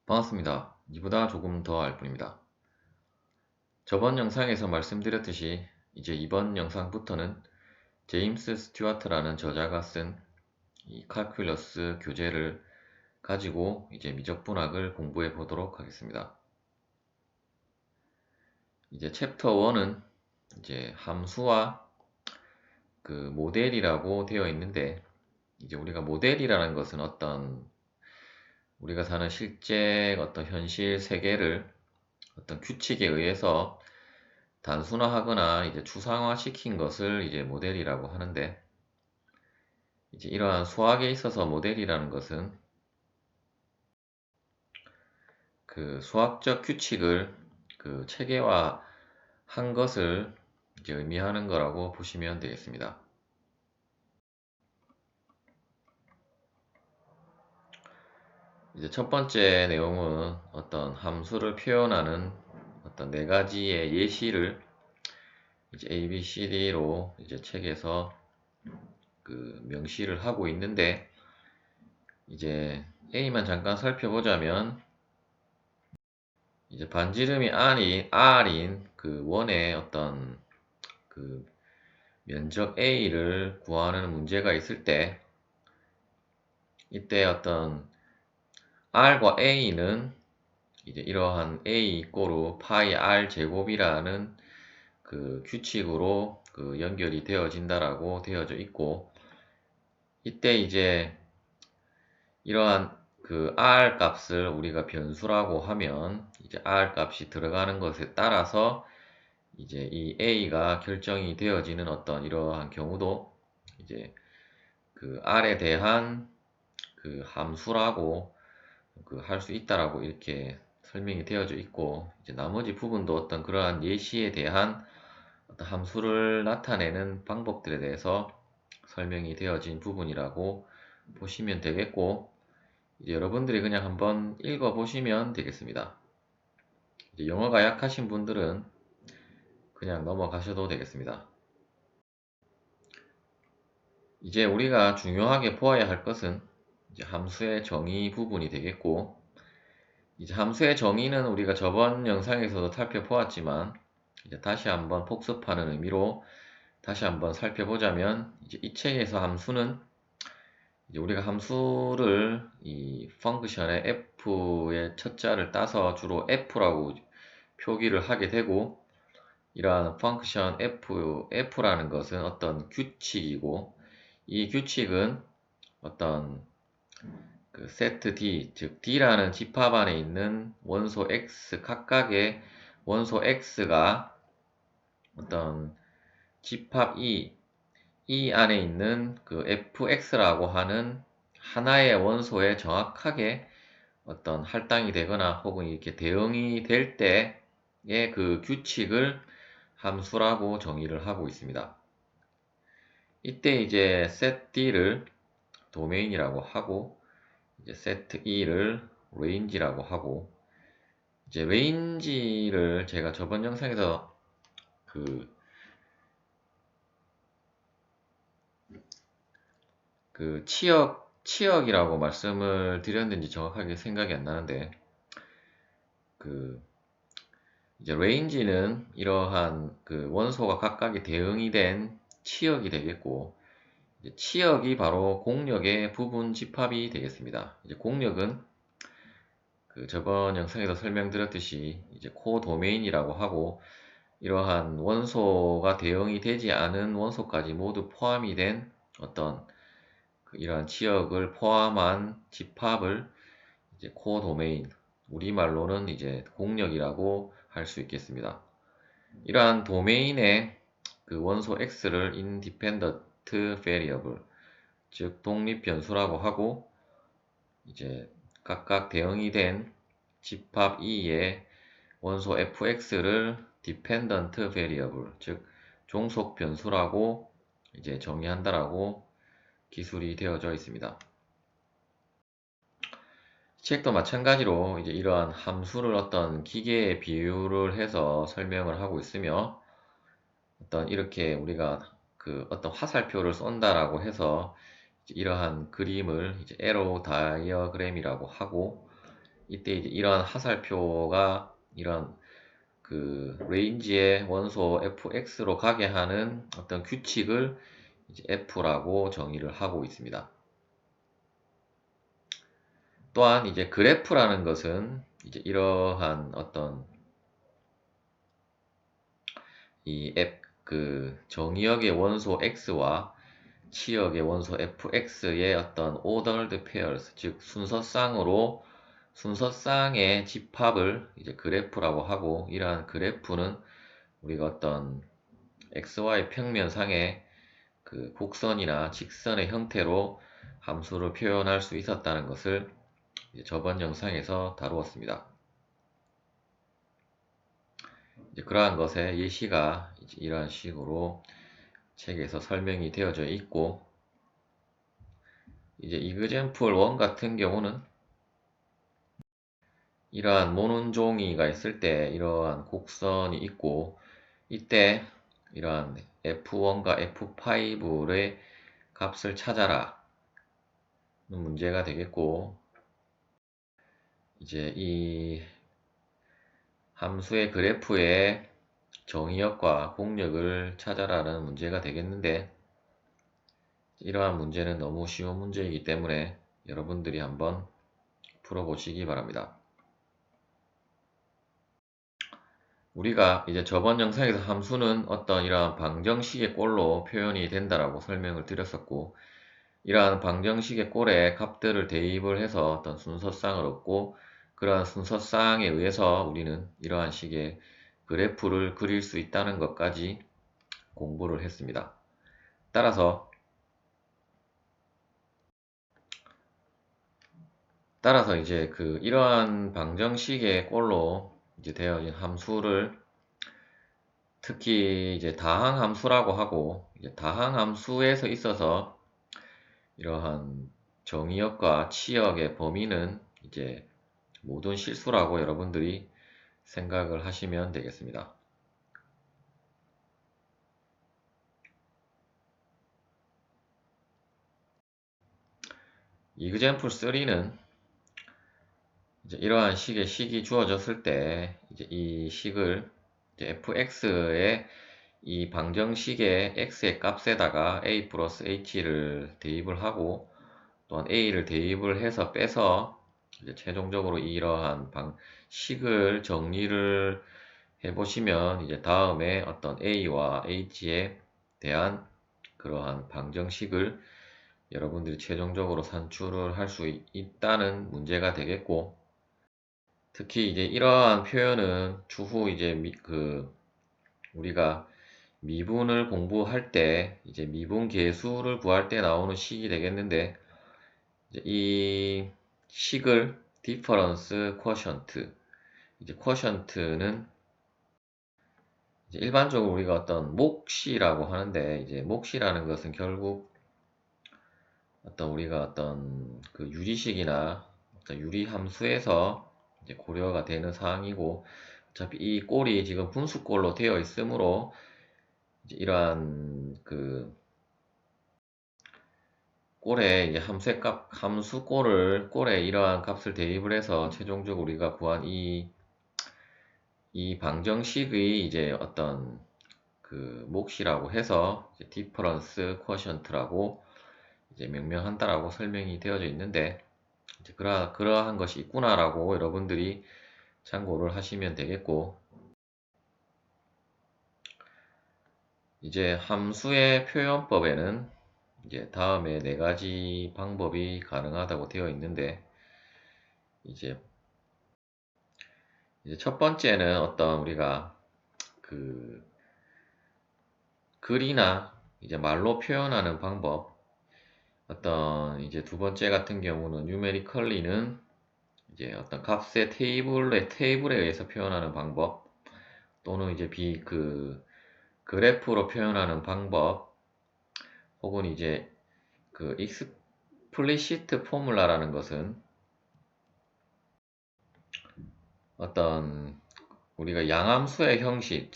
반갑습니다. 이보다 조금 더 알 뿐입니다. 저번 영상에서 말씀드렸듯이 이제 이번 영상부터는 제임스 스튜어트라는 저자가 쓴 이 칼큘러스 교재를 가지고 이제 미적분학을 공부해 보도록 하겠습니다. 이제 챕터 1은 이제 함수와 그 모델이라고 되어 있는데, 이제 우리가 모델이라는 것은 우리가 사는 실제 어떤 현실 세계를 어떤 규칙에 의해서 단순화하거나 이제 추상화시킨 것을 이제 모델이라고 하는데, 이제 이러한 수학에 있어서 모델이라는 것은 그 수학적 규칙을 그 체계화한 것을 이제 의미하는 거라고 보시면 되겠습니다. 이제 첫 번째 내용은 어떤 함수를 표현하는 어떤 네 가지의 예시를 이제 A, B, C, D로 이제 책에서 그 명시를 하고 있는데, 이제 A만 잠깐 살펴보자면, 이제 반지름이 R인 그 원의 어떤 그 면적 A를 구하는 문제가 있을 때, 이때 어떤 R과 A는 이제 이러한 A 이꼬르 파이 R 제곱이라는 그 규칙으로 그 연결이 되어진다라고 되어져 있고, 이때 이제 이러한 그 R 값을 우리가 변수라고 하면, 이제 R 값이 들어가는 것에 따라서 이제 이 A가 결정이 되어지는 어떤 이러한 경우도 이제 그 R에 대한 그 함수라고 그 할 수 있다라고 이렇게 설명이 되어져 있고, 이제 나머지 부분도 어떤 그러한 예시에 대한 어떤 함수를 나타내는 방법들에 대해서 설명이 되어진 부분이라고 보시면 되겠고, 이제 여러분들이 그냥 한번 읽어 보시면 되겠습니다. 이제 영어가 약하신 분들은 그냥 넘어가셔도 되겠습니다. 이제 우리가 중요하게 보아야 할 것은 이제 함수의 정의 부분이 되겠고, 이제 함수의 정의는 우리가 저번 영상에서도 살펴보았지만, 이제 다시 한번 복습하는 의미로 다시 한번 살펴보자면, 이제 이 책에서 함수는 이제 우리가 함수를 이 펑크션의 f의 첫 자를 따서 주로 f라고 표기를 하게 되고, 이러한 펑크션 f라는 것은 어떤 규칙이고, 이 규칙은 어떤 그 세트 D, 즉 D라는 집합 안에 있는 원소 X 각각의 원소 X가 어떤 집합 E 안에 있는 그 fx라고 하는 하나의 원소에 정확하게 어떤 할당이 되거나 혹은 이렇게 대응이 될 때의 그 규칙을 함수라고 정의를 하고 있습니다. 이때 이제 set D를 도메인이라고 하고, 이제 set E를 range라고 하고, 이제 range를 제가 저번 영상에서 그 치역이라고 말씀을 드렸는지 정확하게 생각이 안 나는데, 그 이제 range는 이러한 그 원소가 각각이 대응이 된 치역이 되겠고, 이제 치역이 바로 공력의 부분 집합이 되겠습니다. 이제 공력은 그 저번 영상에서 설명드렸듯이 이제 코도메인이라고 하고, 이러한 원소가 대응이 되지 않은 원소까지 모두 포함이 된 어떤 이러한 치역을 포함한 집합을 이제 코도메인, 우리말로는 이제 공력이라고 할 수 있겠습니다. 이러한 도메인의 그 원소 X를 independent variable, 즉 독립 변수라고 하고, 이제 각각 대응이 된 집합 E의 원소 fx를 dependent variable, 즉 종속 변수라고 이제 정의한다라고 기술이 되어져 있습니다. 책도 마찬가지로 이제 이러한 함수를 어떤 기계에 비유를 해서 설명을 하고 있으며, 어떤 이렇게 우리가 그 어떤 화살표를 쏜다라고 해서 이러한 그림을 이제 에로 다이어그램이라고 하고, 이때 이제 이런 하살표가 이런 그 레인지의 원소 fx로 가게 하는 어떤 규칙을 이제 f라고 정의를 하고 있습니다. 또한 이제 그래프라는 것은 이제 이러한 어떤 이 그 정의역의 원소 x와 치역의 원소 fx의 어떤 ordered pairs, 즉 순서쌍의 집합을 이제 그래프라고 하고, 이러한 그래프는 우리가 어떤 xy 평면상의 그 곡선이나 직선의 형태로 함수를 표현할 수 있었다는 것을 이제 저번 영상에서 다루었습니다. 이제 그러한 것의 예시가 이제 이러한 식으로 책에서 설명이 되어져 있고, 이제 이그젠플 1 같은 경우는 이러한 모눈종이가 있을 때 이러한 곡선이 있고, 이때 이러한 f1과 f5의 값을 찾아라 는 문제가 되겠고, 이제 이 함수의 그래프의 정의역과 공역을 찾아라는 문제가 되겠는데, 이러한 문제는 너무 쉬운 문제이기 때문에 여러분들이 한번 풀어보시기 바랍니다. 우리가 이제 저번 영상에서 함수는 어떤 이러한 방정식의 꼴로 표현이 된다라고 설명을 드렸었고, 이러한 방정식의 꼴에 값들을 대입을 해서 어떤 순서쌍을 얻고, 그러한 순서쌍에 의해서 우리는 이러한 식의 그래프를 그릴 수 있다는 것까지 공부를 했습니다. 따라서 이제 이러한 방정식의 꼴로 이제 되어진 함수를 특히 이제 다항함수라고 하고, 이제 다항함수에서 있어서 이러한 정의역과 치역의 범위는 이제 모든 실수라고 여러분들이 생각을 하시면 되겠습니다. 이그젠플 3는 이제 이러한 식의 식이 주어졌을 때 이제 이 식을 이제 fx의 이 방정식의 x의 값에다가 a 플러스 h를 대입을 하고, 또한 a를 대입을 해서 빼서 이제 최종적으로 이러한 식을 정리를 해보시면 이제 다음에 어떤 a와 h에 대한 그러한 방정식을 여러분들이 최종적으로 산출을 할 수 있다는 문제가 되겠고, 특히 이제 이러한 표현은 추후 이제 우리가 미분을 공부할 때 이제 미분 계수를 구할 때 나오는 식이 되겠는데, 이제 이 식을 디퍼런스 쿼션트, 이제 쿼션트는 이제 일반적으로 우리가 어떤 몫이라고 하는데, 이제 몫이라는 것은 결국 어떤 우리가 어떤 그 유리식이나 어떤 유리함수에서 이제 고려가 되는 사항이고, 어차피 이 꼴이 지금 분수꼴로 되어 있으므로 이제 이러한 꼴에 이제 꼴에 이러한 값을 대입을 해서 최종적으로 우리가 구한 이 방정식의 이제 어떤 몫이라고 해서 이제 디퍼런스 쿼션트라고 이제 명명한다라고 설명이 되어져 있는데, 이제 그러한 것이 있구나라고 여러분들이 참고를 하시면 되겠고, 이제 함수의 표현법에는 이제 다음에 4가지 방법이 가능하다고 되어 있는데, 이제 첫 번째는 어떤 우리가 글이나 이제 말로 표현하는 방법, 어떤 이제 두 번째 같은 경우는 numerically는 이제 어떤 값의 테이블에 의해서 표현하는 방법, 또는 이제 그래프로 표현하는 방법, 혹은 이제 explicit formula라는 것은 어떤 우리가 양함수의 형식,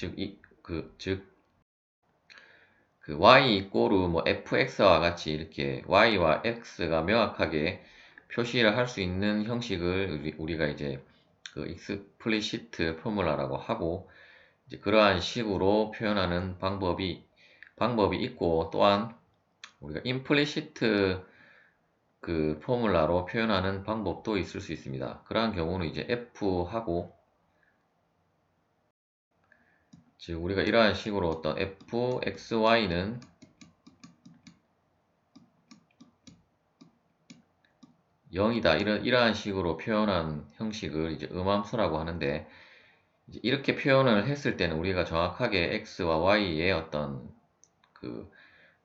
y 이꼬르 뭐 fx와 같이 이렇게 y와 x가 명확하게 표시를 할 수 있는 형식을 우리가 이제 그 explicit 포뮬라라고 하고, 이제 그러한 식으로 표현하는 방법이 있고, 또한 우리가 implicit 그 포뮬라로 표현하는 방법도 있을 수 있습니다. 그러한 경우는 이제 f하고, 즉 우리가 이러한 식으로 어떤 fxy는 0이다, 이러한 식으로 표현한 형식을 이제 음함수라고 하는데, 이제 이렇게 표현을 했을 때는 우리가 정확하게 x와 y의 어떤 그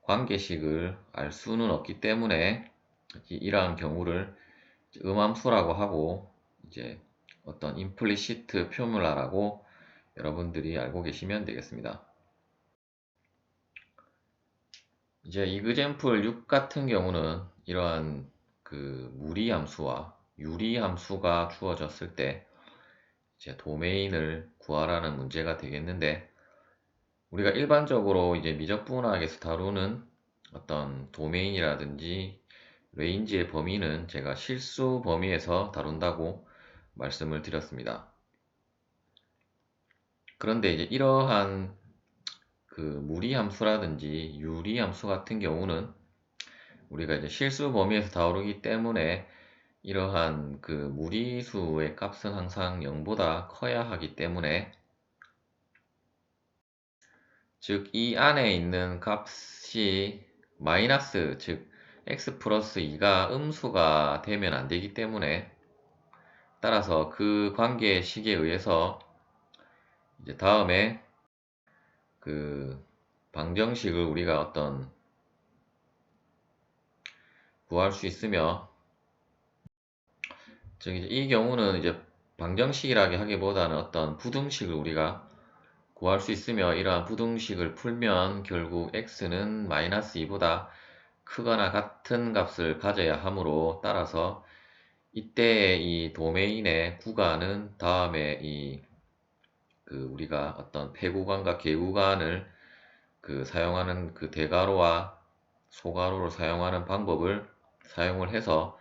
관계식을 알 수는 없기 때문에 이러한 경우를 음함수라고 하고, 이제 어떤 임플리시트 포뮬라라고 여러분들이 알고 계시면 되겠습니다. 이제 이그젬플 6 같은 경우는 이러한 그 무리함수와 유리함수가 주어졌을 때 이제 도메인을 구하라는 문제가 되겠는데, 우리가 일반적으로 이제 미적분학에서 다루는 어떤 도메인이라든지 레인지의 범위는 제가 실수 범위에서 다룬다고 말씀을 드렸습니다. 그런데 이제 이러한 그 무리함수라든지 유리함수 같은 경우는 우리가 이제 실수 범위에서 다루기 때문에 이러한 그 무리수의 값은 항상 0보다 커야 하기 때문에, 즉 이 안에 있는 값이 마이너스, 즉 x 플러스 2가 음수가 되면 안 되기 때문에, 따라서 그 관계식에 의해서 이제 다음에 그 방정식을 우리가 어떤 구할 수 있으며, 즉 이제 이 경우는 이제 방정식이라기 하기보다는 어떤 부등식을 우리가 구할 수 있으며, 이러한 부등식을 풀면 결국 x는 마이너스 2보다 크거나 같은 값을 가져야 하므로, 따라서 이때의 이 도메인의 구간은 다음에 우리가 어떤 폐구간과 개구간을 사용하는 그 대괄호와 소괄호를 사용하는 방법을 사용을 해서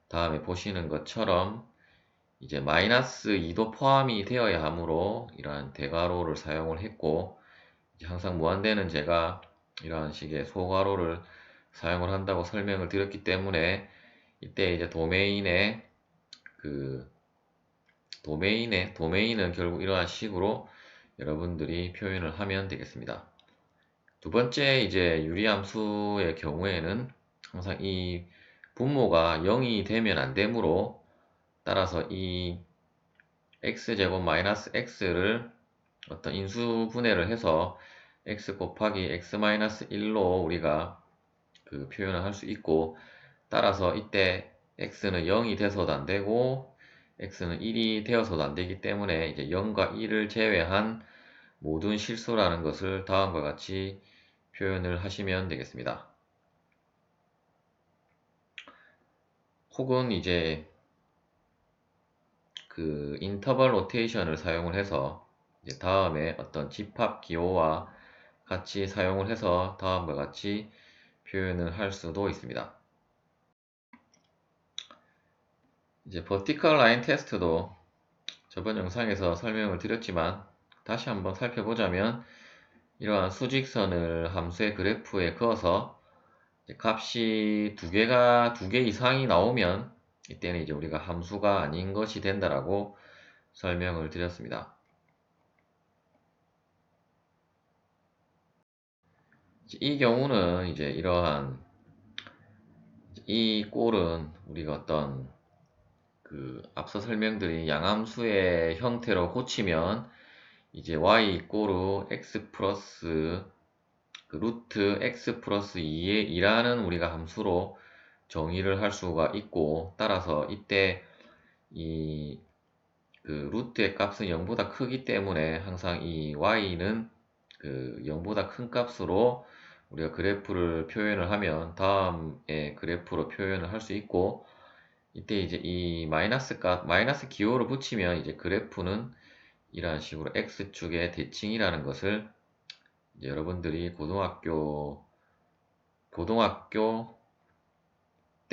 다음에 보시는 것처럼 이제 마이너스 2도 포함이 되어야 하므로 이러한 대괄호를 사용을 했고, 이제 항상 무한대는 제가 이러한 식의 소괄호를 사용을 한다고 설명을 드렸기 때문에, 이때 이제 도메인은 결국 이러한 식으로 여러분들이 표현을 하면 되겠습니다. 두 번째, 이제 유리함수의 경우에는 항상 이 분모가 0이 되면 안 되므로, 따라서 이 x제곱 마이너스 x를 어떤 인수분해를 해서 x 곱하기 x 마이너스 1로 우리가 표현을 할 수 있고, 따라서 이때 x는 0이 돼서도 안 되고 x는 1이 되어서도 안 되기 때문에 이제 0과 1을 제외한 모든 실수라는 것을 다음과 같이 표현을 하시면 되겠습니다. 혹은 이제 그 인터벌 로테이션을 사용을 해서 이제 다음에 어떤 집합 기호와 같이 사용을 해서 다음과 같이 표현을 할 수도 있습니다. 이제 버티컬 라인 테스트도 저번 영상에서 설명을 드렸지만 다시 한번 살펴보자면, 이러한 수직선을 함수의 그래프에 그어서 값이 두 개 이상이 나오면 이때는 이제 우리가 함수가 아닌 것이 된다라고 설명을 드렸습니다. 이 경우는 이제 이러한 이 꼴은 우리가 어떤 앞서 설명드린 양함수의 형태로 고치면 이제 y 이꼬르 x 플러스 루트 x 플러스 2의 2라는 우리가 함수로 정의를 할 수가 있고, 따라서 이때 이 루트의 값은 0보다 크기 때문에 항상 이 y는 0보다 큰 값으로 우리가 그래프를 표현을 하면 다음의 그래프로 표현을 할 수 있고, 이때 이제 이 마이너스 기호를 붙이면 이제 그래프는 이러한 식으로 x축의 대칭이라는 것을 이제 여러분들이 고등학교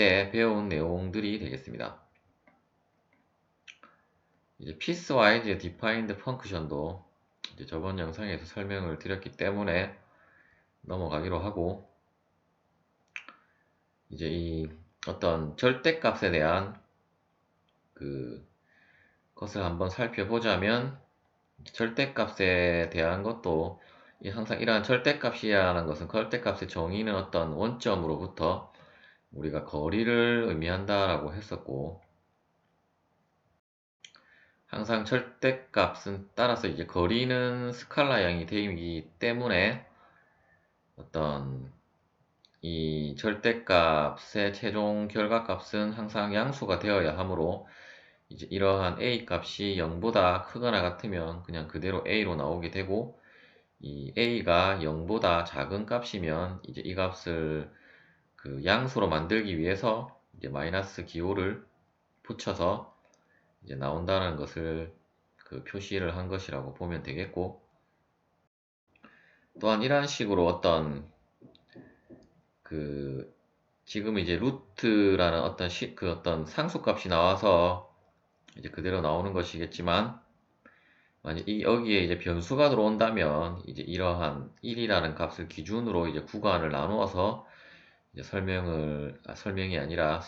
때 배운 내용들이 되겠습니다. 이제 piecewise defined function도 이제 저번 영상에서 설명을 드렸기 때문에 넘어가기로 하고, 이제 이 어떤 절대값에 대한 것을 한번 살펴보자면, 절대값에 대한 것도 항상 이러한 절대값이라는 것은 절대값의 정의는 어떤 원점으로부터 우리가 거리를 의미한다라고 했었고, 항상 절대값은 따라서 이제 거리는 스칼라형이 되기 때문에 어떤 이 절대값의 최종 결과값은 항상 양수가 되어야 하므로, 이제 이러한 a 값이 0보다 크거나 같으면 그냥 그대로 a로 나오게 되고, 이 a가 0보다 작은 값이면 이제 이 값을 양수로 만들기 위해서 이제 마이너스 기호를 붙여서 이제 나온다는 것을 표시를 한 것이라고 보면 되겠고, 또한 이러한 식으로 지금 이제 루트라는 어떤 상수값이 나와서 이제 그대로 나오는 것이겠지만, 만약 여기에 이제 변수가 들어온다면 이제 이러한 1이라는 값을 기준으로 이제 구간을 나누어서 이제 설명이 아니라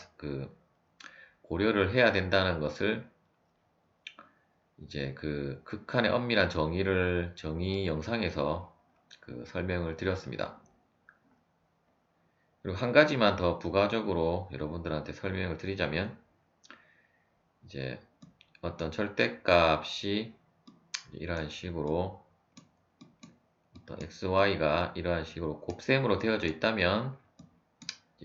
고려를 해야 된다는 것을 이제 극한의 엄밀한 정의 영상에서 설명을 드렸습니다. 그리고 한 가지만 더 부가적으로 여러분들한테 설명을 드리자면, 이제 어떤 절대값이 이러한 식으로 어떤 xy가 이러한 식으로 곱셈으로 되어져 있다면,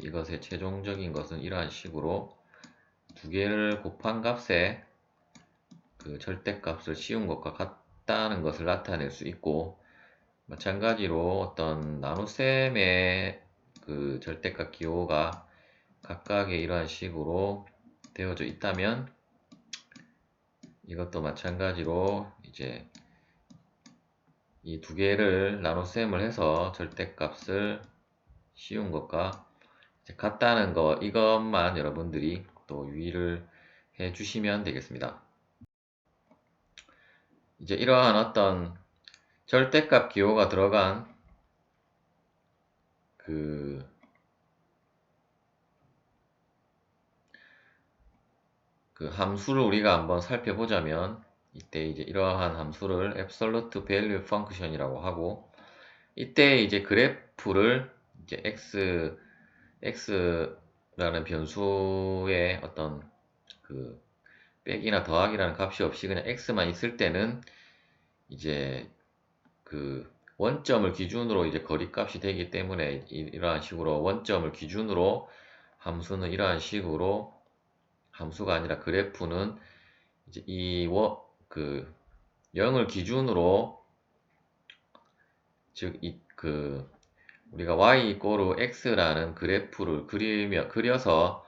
이것의 최종적인 것은 이러한 식으로 두 개를 곱한 값에 절대값을 씌운 것과 같다는 것을 나타낼 수 있고, 마찬가지로 어떤 나눗셈의 절대값 기호가 각각의 이러한 식으로 되어져 있다면, 이것도 마찬가지로 이제 이 두 개를 나눗셈을 해서 절대값을 씌운 것과 같다는 거, 이것만 여러분들이 또 유의를 해 주시면 되겠습니다. 이제 이러한 어떤 절대값 기호가 들어간 함수를 우리가 한번 살펴보자면, 이때 이제 이러한 함수를 absolute value function이라고 하고, 이때 이제 그래프를 이제 x라는 변수의 어떤 빼기나 더하기라는 값이 없이 그냥 x만 있을 때는 이제 원점을 기준으로 이제 거리값이 되기 때문에, 이러한 식으로 원점을 기준으로 함수는 이러한 식으로, 함수가 아니라 그래프는 이제 0을 기준으로, 즉 우리가 y 이꼬르 x라는 그래프를 그려서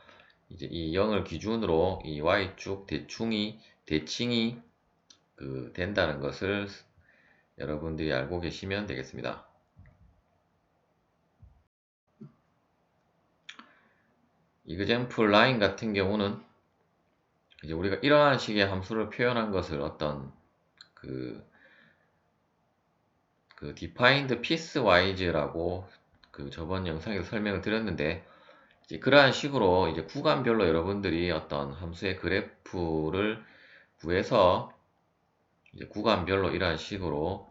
이제 이 0을 기준으로 이 y축 대칭이 된다는 것을 여러분들이 알고 계시면 되겠습니다. example 라인 같은 경우는 이제 우리가 이러한 식의 함수를 표현한 것을 어떤 defined piecewise라고 저번 영상에서 설명을 드렸는데, 이제 그러한 식으로 이제 구간별로 여러분들이 어떤 함수의 그래프를 구해서 이제 구간별로 이러한 식으로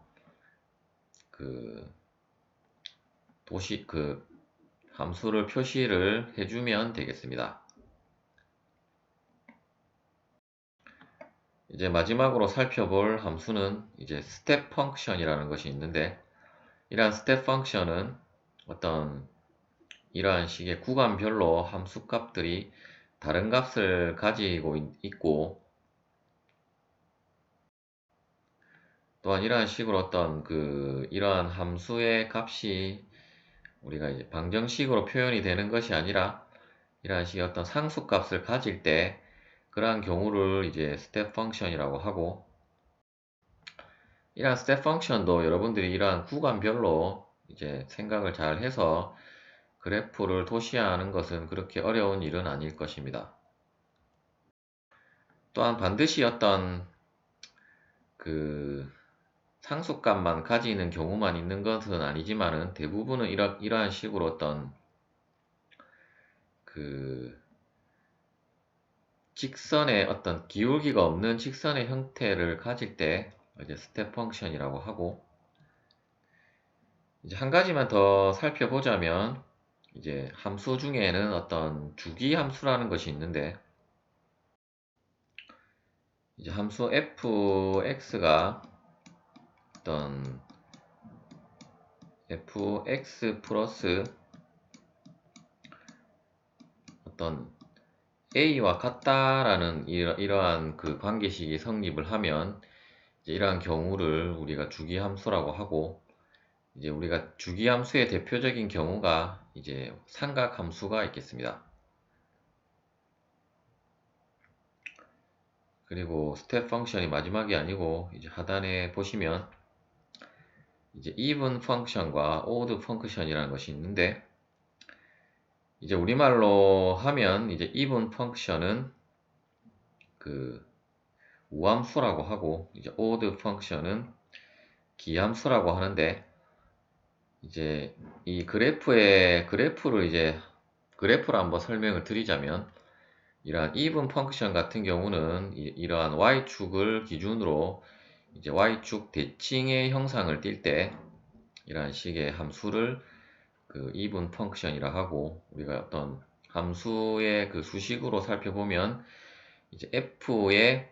함수를 표시를 해주면 되겠습니다. 이제 마지막으로 살펴볼 함수는 이제 스텝 펑션이라는 것이 있는데, 이러한 스텝 펑션은 어떤 이러한 식의 구간별로 함수 값들이 다른 값을 가지고 있고, 또한 이러한 식으로 어떤 이러한 함수의 값이 우리가 이제 방정식으로 표현이 되는 것이 아니라 이러한 식의 어떤 상수 값을 가질 때, 그러한 경우를 이제 스텝 펑션이라고 하고, 이러한 스텝 펑션도 여러분들이 이러한 구간별로 이제 생각을 잘 해서 그래프를 도시화하는 것은 그렇게 어려운 일은 아닐 것입니다. 또한 반드시 어떤 그 상수값만 가지는 경우만 있는 것은 아니지만은 대부분은 이러한 식으로 어떤 그 직선의 어떤 기울기가 없는 직선의 형태를 가질 때 이제 스텝 펑션이라고 하고, 이제 한 가지만 더 살펴보자면 이제 함수 중에는 어떤 주기 함수라는 것이 있는데, 이제 함수 fx가 어떤 fx 플러스 어떤 a와 같다라는 이러한 그 관계식이 성립을 하면 이제 이러한 경우를 우리가 주기 함수라고 하고, 이제 우리가 주기 함수의 대표적인 경우가 이제 삼각 함수가 있겠습니다. 그리고 스텝 펑션이 마지막이 아니고 이제 하단에 보시면 이제 even 펑션과 odd 펑션이라는 것이 있는데, 이제 우리말로 하면 이제 even 펑션은 그 우함수라고 하고, 이제 odd 펑션은 기함수라고 하는데, 이제 이 그래프를 이제 그래프를 한번 설명을 드리자면, 이러한 even 펑션 같은 경우는 이러한 y축을 기준으로 이제 y축 대칭의 형상을 띌 때 이러한 식의 함수를 그 even 펑션이라 하고, 우리가 어떤 함수의 그 수식으로 살펴보면 이제 f의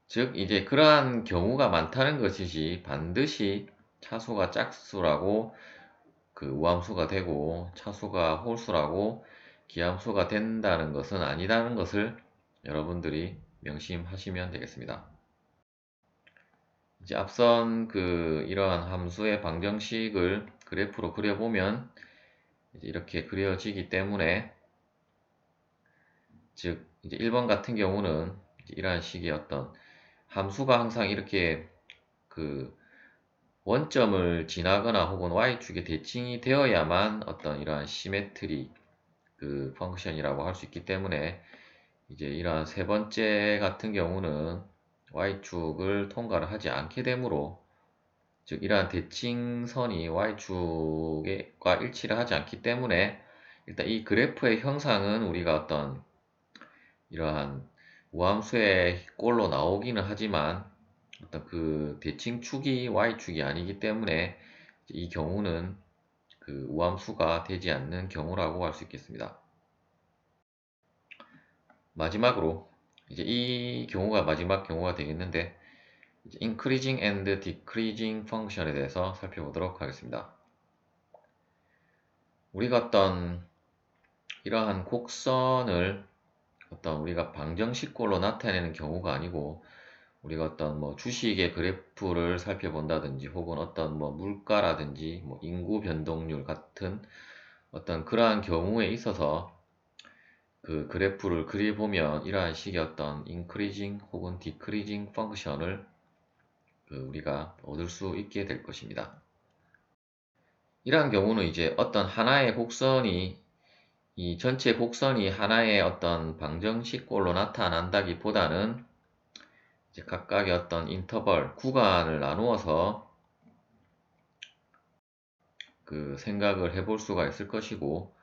즉 이제 그러한 경우가 많다는 것이지, 반드시 차수가 짝수라고 그 우함수가 되고 차수가 홀수라고 기함수가 된다는 것은 아니다는 것을 여러분들이 명심하시면 되겠습니다. 이제 앞선 그 이러한 함수의 방정식을 그래프로 그려보면 이제 이렇게 그려지기 때문에, 즉 이제 1번 같은 경우는 이제 이러한 식의 어떤 함수가 항상 이렇게 그 원점을 지나거나 혹은 y축에 대칭이 되어야만 어떤 이러한 시메트리 그 펑션이라고 할 수 있기 때문에, 이제 이러한 세 번째 같은 경우는 y축을 통과를 하지 않게 되므로, 즉 이러한 대칭선이 y축과 일치를 하지 않기 때문에 일단 이 그래프의 형상은 우리가 어떤 이러한 우함수의 꼴로 나오기는 하지만 어떤 그 대칭축이 y축이 아니기 때문에 이 경우는 그 우함수가 되지 않는 경우라고 할 수 있겠습니다. 마지막으로 이제 이 경우가 마지막 경우가 되겠는데, 이제 increasing and decreasing function에 대해서 살펴보도록 하겠습니다. 우리가 어떤 이러한 곡선을 어떤 우리가 방정식꼴로 나타내는 경우가 아니고, 우리가 어떤 뭐 주식의 그래프를 살펴본다든지 혹은 어떤 뭐 물가라든지 뭐 인구 변동률 같은 어떤 그러한 경우에 있어서 그 그래프를 그려보면 이러한 식의 어떤 increasing 혹은 decreasing 펑션을 우리가 얻을 수 있게 될 것입니다. 이러한 경우는 이제 어떤 하나의 곡선이 이 전체 곡선이 하나의 어떤 방정식꼴로 나타난다기보다는 이제 각각의 어떤 인터벌, 구간을 나누어서 생각을 해볼 수가 있을 것이고,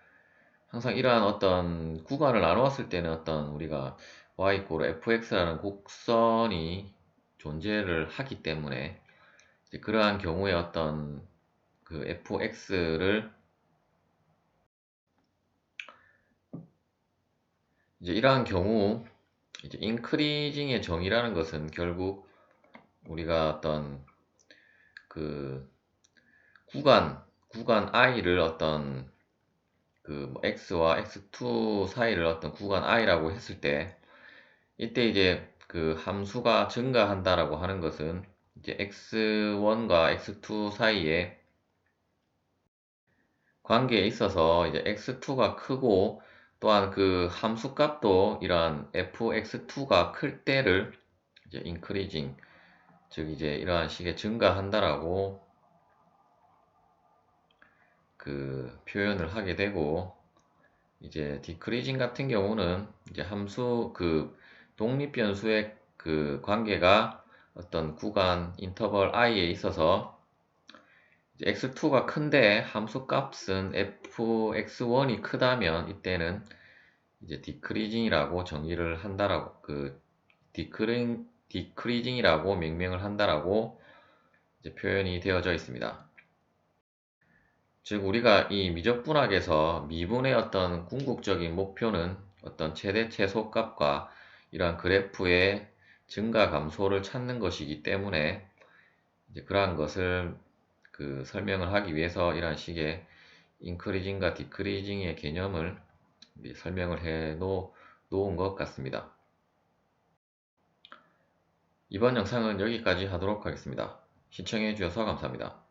항상 이러한 어떤 구간을 나누었을 때는 어떤 우리가 y fx라는 곡선이 존재를 하기 때문에 이제 그러한 경우에 어떤 fx를 이제 이러한 경우 이제 인크리징의 정의라는 것은 결국 우리가 어떤 그 구간 i를 어떤 x와 x2 사이를 어떤 구간 i라고 했을 때, 이때 이제 함수가 증가한다라고 하는 것은 이제 x1과 x2 사이에 관계에 있어서 이제 x2가 크고, 또한 함수 값도 이러한 fx2가 클 때를 이제 increasing, 즉 이제 이러한 식의 증가한다라고 표현을 하게 되고, 이제 decreasing 같은 경우는 이제 함수 독립변수의 관계가 어떤 구간 인터벌 i에 있어서 이제 x2가 큰데 함수 값은 fx1이 크다면 이때는 이제 decreasing이라고 정의를 한다라고 decreasing이라고 명명을 한다라고 이제 표현이 되어져 있습니다. 즉 우리가 이 미적분학에서 미분의 어떤 궁극적인 목표는 어떤 최대 최소값과 이러한 그래프의 증가 감소를 찾는 것이기 때문에 이제 그러한 것을 설명을 하기 위해서 이러한 식의 인크리징과 디크리징의 개념을 설명을 해 놓은 것 같습니다. 이번 영상은 여기까지 하도록 하겠습니다. 시청해 주셔서 감사합니다.